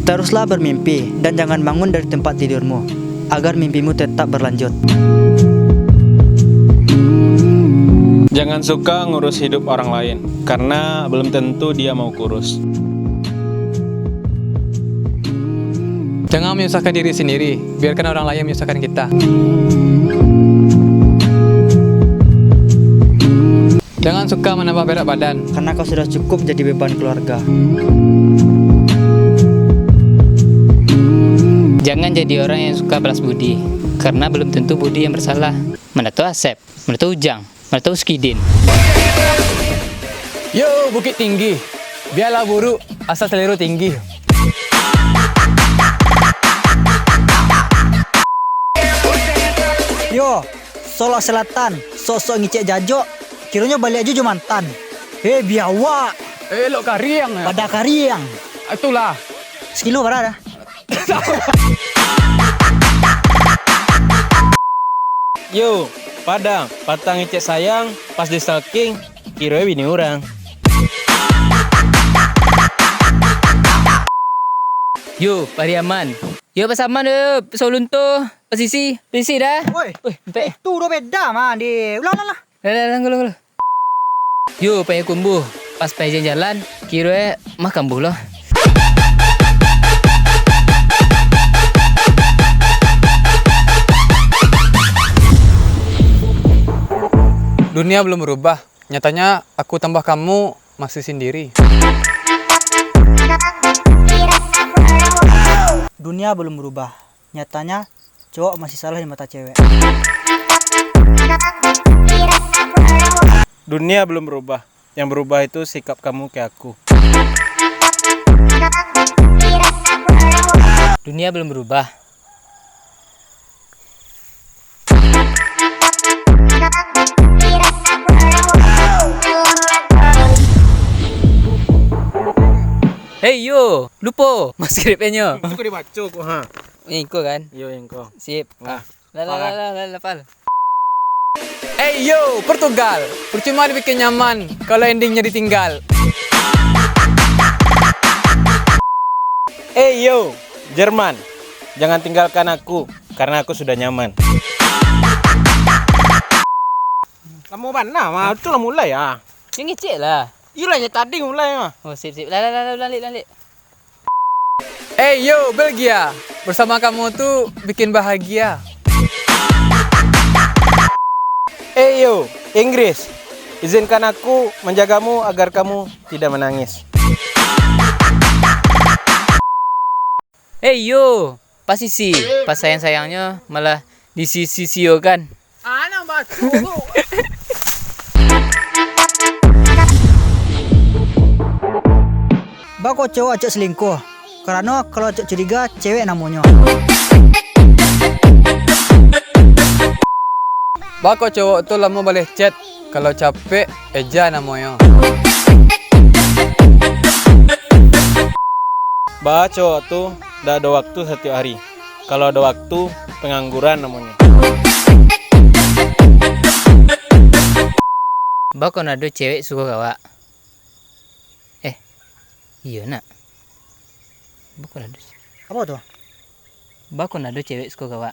Teruslah bermimpi dan jangan bangun dari tempat tidurmu, agar mimpimu tetap berlanjut. Jangan suka ngurus hidup orang lain, karena belum tentu dia mau kurus. Jangan menyusahkan diri sendiri, biarkan orang lain menyusahkan kita. Jangan suka menambah berat badan, Karena kau sudah cukup jadi beban keluarga. Jangan jadi orang yang suka balas budi, karena belum tentu budi yang bersalah. Mana tahu Asep, mana tahu Ujang, mana tahu Skidin. Yo, bukit tinggi, biarlah buruk, asal seliru tinggi. Yo, Solok Selatan, sok-sok ngicek jajok, kiranya balik aja mantan. Biawak, Elok kariang ya. pada kariang. Itulah. Sekilo berada. Yo, Padang, patang ngecek sayang, pas di stalking, kira bini orang. Yo, Pariaman. Yo, Pasaman yo, Solunto, Pasisi dah. Woi, Sampai. itu udah beda mah di. Ulang. Dah, gula. Yo, payah kumbuh. Pas payah jalan, kira mah kambuh loh. Dunia belum berubah, nyatanya aku tambah kamu masih sendiri. Dunia belum berubah. Nyatanya cowok masih salah di mata cewek. Dunia belum berubah, yang berubah itu sikap kamu ke aku. Dunia belum berubah. Hey yo, lupa mas skripnya. Aku dibaca kok ha. Ini kau kan? Yo yang kau. Sip. Nah, Lapal. Hey yo, Portugal, percuma dibikin nyaman kalau endingnya ditinggal. Yo, Jerman, jangan tinggalkan aku, karena aku sudah nyaman. Kamu mana? Mah itu lah mulai ah. Yang ngecek lah. Iyalah ya tadi mulai mah. Oh sip. Lalik. Hey yo, Belgia, bersama kamu tuh bikin bahagia. Yo, Inggris, izinkan aku menjagamu agar kamu tidak menangis. Hey yo, Pasisi, pas sayangnya malah disisio kan. Anak baca. Bako cowok acak selingkuh. Karena kalau acak curiga cewek namanya. Bako cowok tuh lama boleh chat, kalau capek eja namanya. Baca tuh udah ada waktu setiap hari. Kalau ada waktu pengangguran namanya. Bako nado cewek suka kawa. Iya nak. Bako nado cewek suka kawa.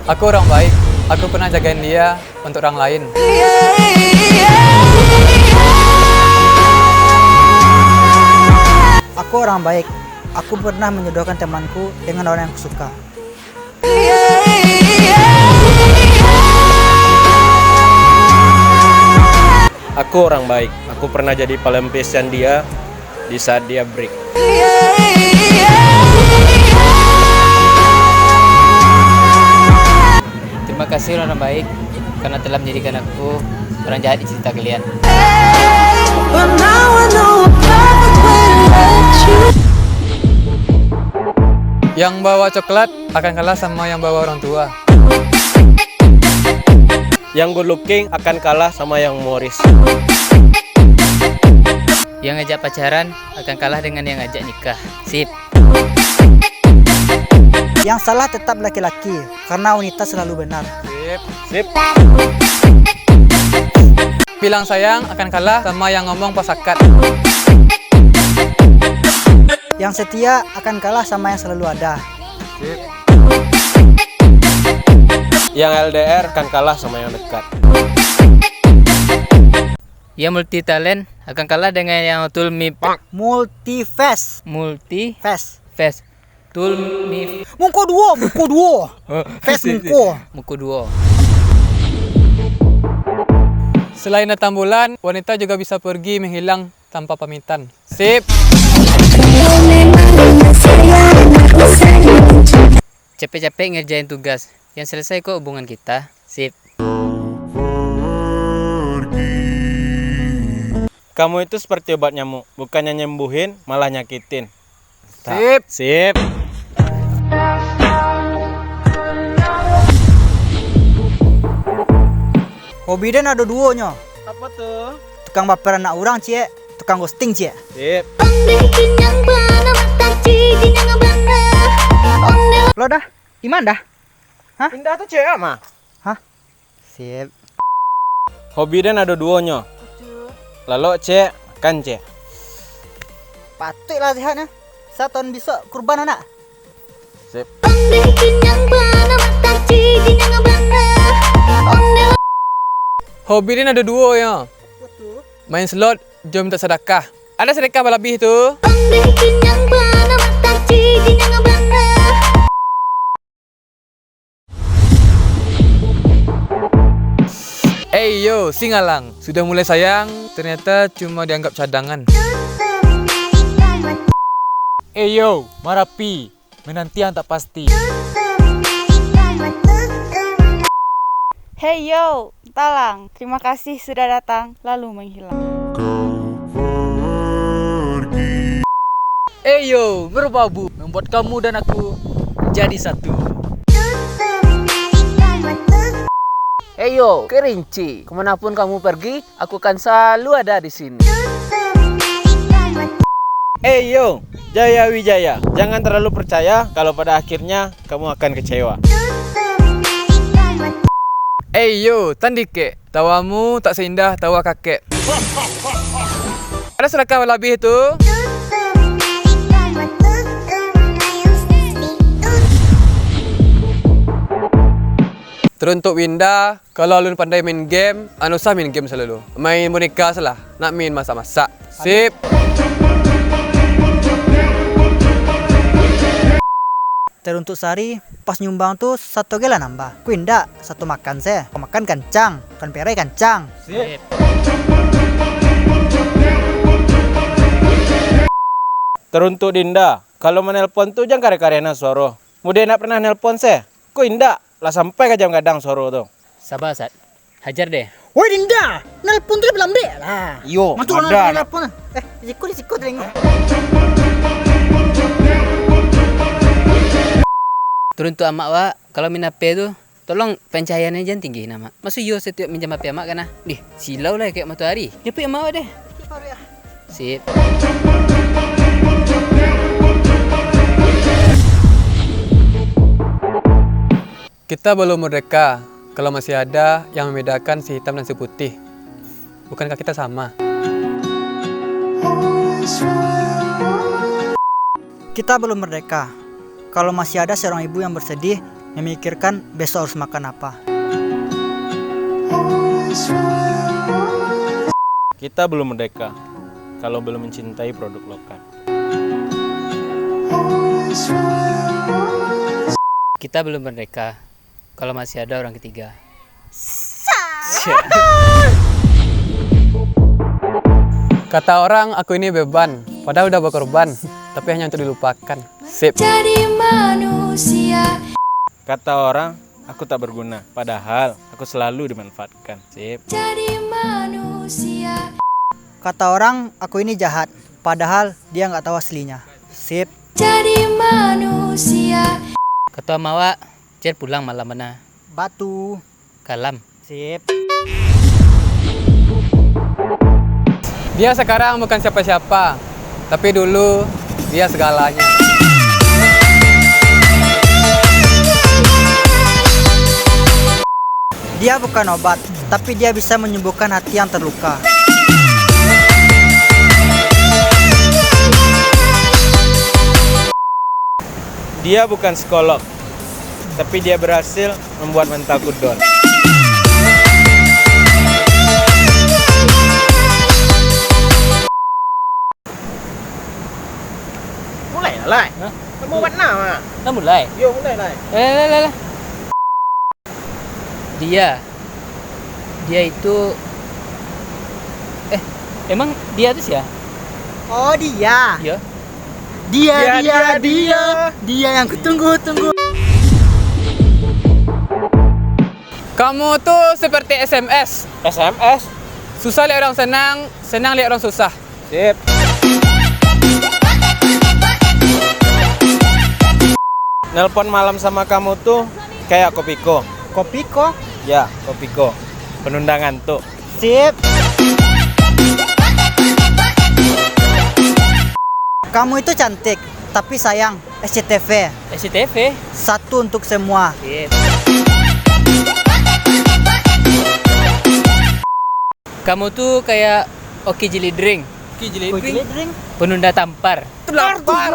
Aku orang baik, aku pernah jagain dia untuk orang lain. Aku orang baik. Aku pernah menjodohkan temanku dengan orang yang aku suka. Aku orang baik. Aku pernah jadi pelampiasan dia di saat dia break. Terima kasih orang baik karena telah menjadikan aku orang jahat di cerita kalian. Yang bawa coklat akan kalah sama yang bawa orang tua. Yang good looking akan kalah sama yang humoris. Yang ngajak pacaran akan kalah dengan yang ngajak nikah. Sip. Yang salah tetap laki-laki, karena wanita selalu benar. Sip. Sip. Bilang sayang akan kalah sama yang ngomong pas akad. Yang setia akan kalah sama yang selalu ada. Yang LDR kan kalah sama yang dekat. Yang multi talent akan kalah dengan yang tul mi Multi-face. multi Face. face. Tul mi Muko duo. Face muko. muku duo. Selain datang bulan, wanita juga bisa pergi menghilang tanpa pamitan. Sip. Capek-capek ngerjain tugas. Yang selesai kok hubungan kita. Sip. Kamu itu seperti obat nyamuk, bukannya nyembuhin, malah nyakitin. Sip. Sip. Hobi dan ada duonya. Apa tuh? Tukang baper anak orang cie, tukang ghosting cie. Sip. Lo dah, gimana dah? Indah tuh cewek mah. Sip. Hobi dan ada duonya. Lalu cek kan cek. Patut lah sehatnya. 1 tahun besok kurban anak. Sip. Hobi dia ada duo ya. Main slot, jom minta sedekah. Ada sedekah berlebih tu. Yo, Singalang. Sudah mulai sayang, ternyata cuma dianggap cadangan. Yo, Marapi, menantian tak pasti. Hey yo, Talang, terima kasih sudah datang lalu menghilang. Yo, Merbabu, membuat kamu dan aku jadi satu. Yo, Kerinci, kemanapun kamu pergi, aku akan selalu ada di sini. Yo, Jaya Wijaya, jangan terlalu percaya kalau pada akhirnya kamu akan kecewa. Yo, Tandike, tawamu tak seindah tawa kakek. Ada sedekah berlebih tu. Teruntuk Winda, kalau alun pandai main game, anu usah main game selalu. Main boneka salah, nak main masak-masak. Sip. Teruntuk Sari, pas nyumbang tuh 1 gela nambah. Ku indak, 1 makan saya. Kau makan kancang, kan perai kancang. Sip. Teruntuk Dinda, kalau menelpon tuh jangan kare-karena suara. Mudah nak pernah nelpon saya. Ku indak, lah sampai ke jam gadang suara tuh. Sabar, Sat. Hajar deh. Woi Dinda, nelpon tuh belum deh lah. Yo, Masuk ada. nelpon. Sikut telinga. Teruntuk amak wa, kalau min HP tu, tolong pencahayaannya jangan tinggi nama. Masuk yo setiap minjam HP amak kan ah. Dih, silau lah kayak matahari. Dapat amak wa deh. Sip. Kita belum merdeka kalau masih ada yang membedakan si hitam dan si putih. Bukankah kita sama? Kita belum merdeka. Kalau masih ada seorang ibu yang bersedih memikirkan besok harus makan apa. Kita belum merdeka kalau belum mencintai produk lokal. Kita belum merdeka kalau masih ada orang ketiga. Kata orang aku ini beban, padahal udah berkorban, tapi hanya untuk dilupakan. Sip. Jadi manusia. Kata orang, aku tak berguna, padahal aku selalu dimanfaatkan. Sip. Jadi manusia. Kata orang, aku ini jahat, padahal dia nggak tahu aslinya. Sip. Jadi manusia. Ketua mawa, cer pulang malam mana? Batu. Kalam. Sip. Dia sekarang bukan siapa-siapa, tapi dulu dia segalanya. Dia bukan obat, tapi dia bisa menyembuhkan hati yang terluka. Dia bukan psikolog, tapi dia berhasil membuat mentalku down. Mulai lah. Kamu buat nama. Dah mulai. Yo, mulai lah. Lah. Dia itu emang dia tuh siapa? Oh, dia. Ya. Dia yang kutunggu-tunggu. Kamu tuh seperti SMS. SMS? Susah lihat orang senang, senang lihat orang susah. Sip. Nelpon malam sama kamu tuh kayak Kopiko. Kopiko. Ya, Kopiko. Penunda ngantuk. Sip. Kamu itu cantik, tapi sayang, SCTV. SCTV. Satu untuk semua. Sip. Kamu tuh kayak Oki Jelly Drink. Oke, jadi Drink. Penunda tampar. Lapar.